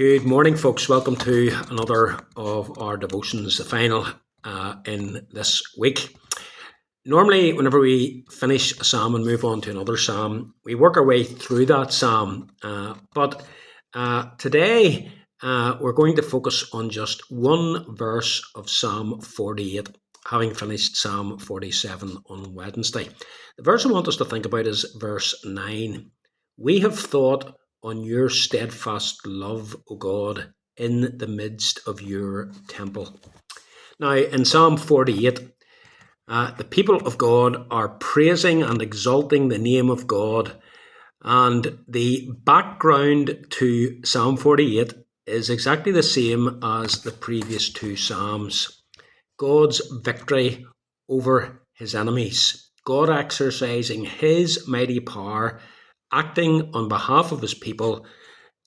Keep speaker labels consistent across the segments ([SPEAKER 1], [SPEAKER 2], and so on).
[SPEAKER 1] Good morning, folks. Welcome to another of our devotions, the final in this week. Normally, whenever we finish a psalm and move on to another psalm, we work our way through that psalm. But today, we're going to focus on just one verse of Psalm 48, having finished Psalm 47 on Wednesday. The verse I want us to think about is verse 9. We have thought on your steadfast love, O God, in the midst of your temple. Now, in Psalm 48, the people of God are praising and exalting the name of God. And the background to Psalm 48 is exactly the same as the previous two Psalms. God's victory over his enemies. God exercising his mighty power, acting on behalf of his people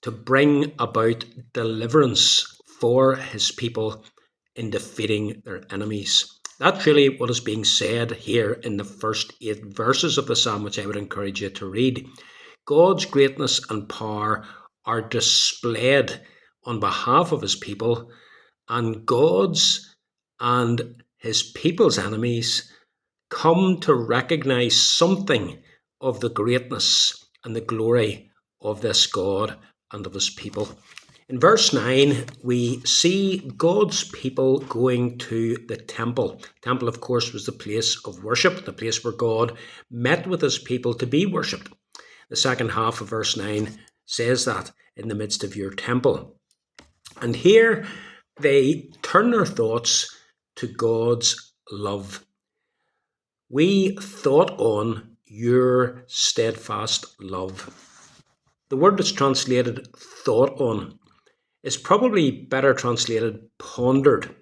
[SPEAKER 1] to bring about deliverance for his people in defeating their enemies. That's really what is being said here in the first 8 verses of the psalm, which I would encourage you to read. God's greatness and power are displayed on behalf of his people, and God's and his people's enemies come to recognize something of the greatness and the glory of this God and of his people. In verse 9, we see God's people going to the temple. The temple, of course, was the place of worship, the place where God met with his people to be worshipped. The second half of verse 9 says that, in the midst of your temple. And here they turn their thoughts to God's love. We thought on your steadfast love. The word that's translated thought on is probably better translated pondered.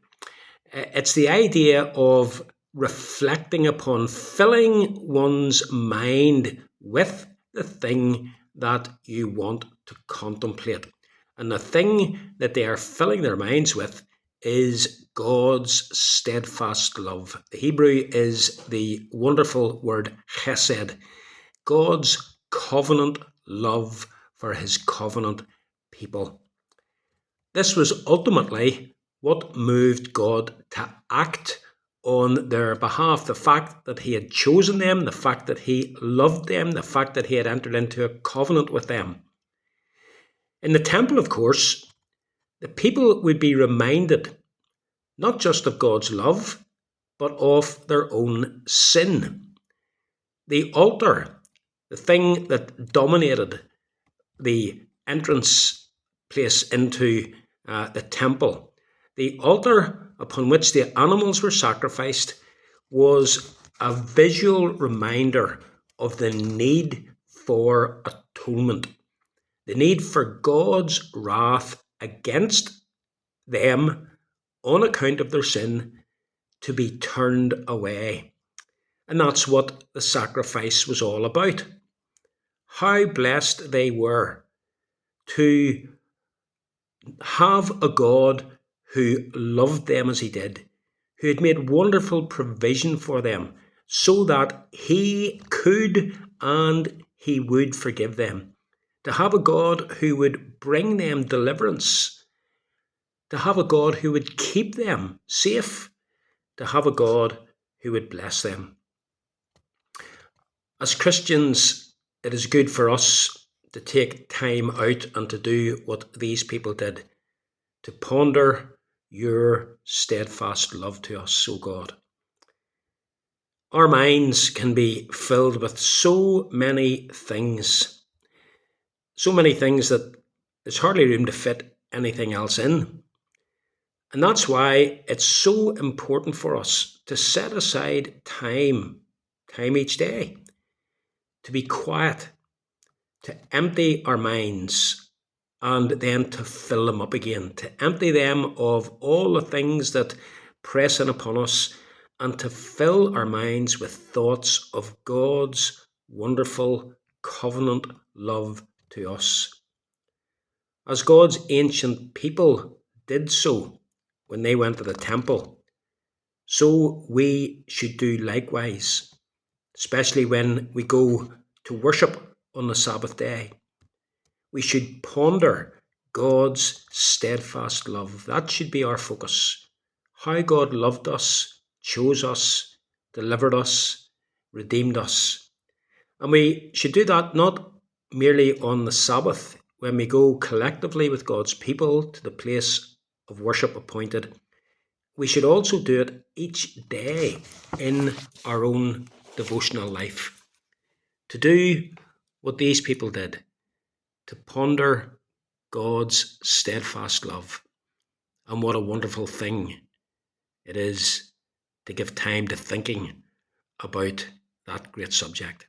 [SPEAKER 1] It's the idea of reflecting upon, filling one's mind with the thing that you want to contemplate. And the thing that they are filling their minds with is God's steadfast love. The Hebrew is the wonderful word chesed, God's covenant love for his covenant people. This was ultimately what moved God to act on their behalf. The fact that he had chosen them, the fact that he loved them, the fact that he had entered into a covenant with them. In the temple, of course, the people would be reminded not just of God's love, but of their own sin. The altar, the thing that dominated the entrance place into the temple, the altar upon which the animals were sacrificed, was a visual reminder of the need for atonement, the need for God's wrath against them on account of their sin to be turned away. And that's what the sacrifice was all about. How blessed they were to have a God who loved them as he did, who had made wonderful provision for them so that he could and he would forgive them. To have a God who would bring them deliverance, to have a God who would keep them safe, to have a God who would bless them. As Christians, it is good for us to take time out and to do what these people did, to ponder your steadfast love to us, O God. Our minds can be filled with so many things that there's hardly room to fit anything else in. And that's why it's so important for us to set aside time each day, to be quiet, to empty our minds, and then to fill them up again, to empty them of all the things that press in upon us, and to fill our minds with thoughts of God's wonderful covenant love to us. As God's ancient people did so when they went to the temple, so we should do likewise, especially when we go to worship on the Sabbath day. We should ponder God's steadfast love. That should be our focus. How God loved us, chose us, delivered us, redeemed us. And we should do that not merely on the Sabbath, when we go collectively with God's people to the place of worship appointed. We should also do it each day in our own devotional life. To do what these people did, to ponder God's steadfast love. And what a wonderful thing it is to give time to thinking about that great subject.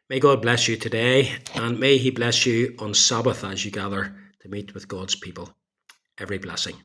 [SPEAKER 1] May God bless you today, and may He bless you on Sabbath as you gather to meet with God's people. Every blessing.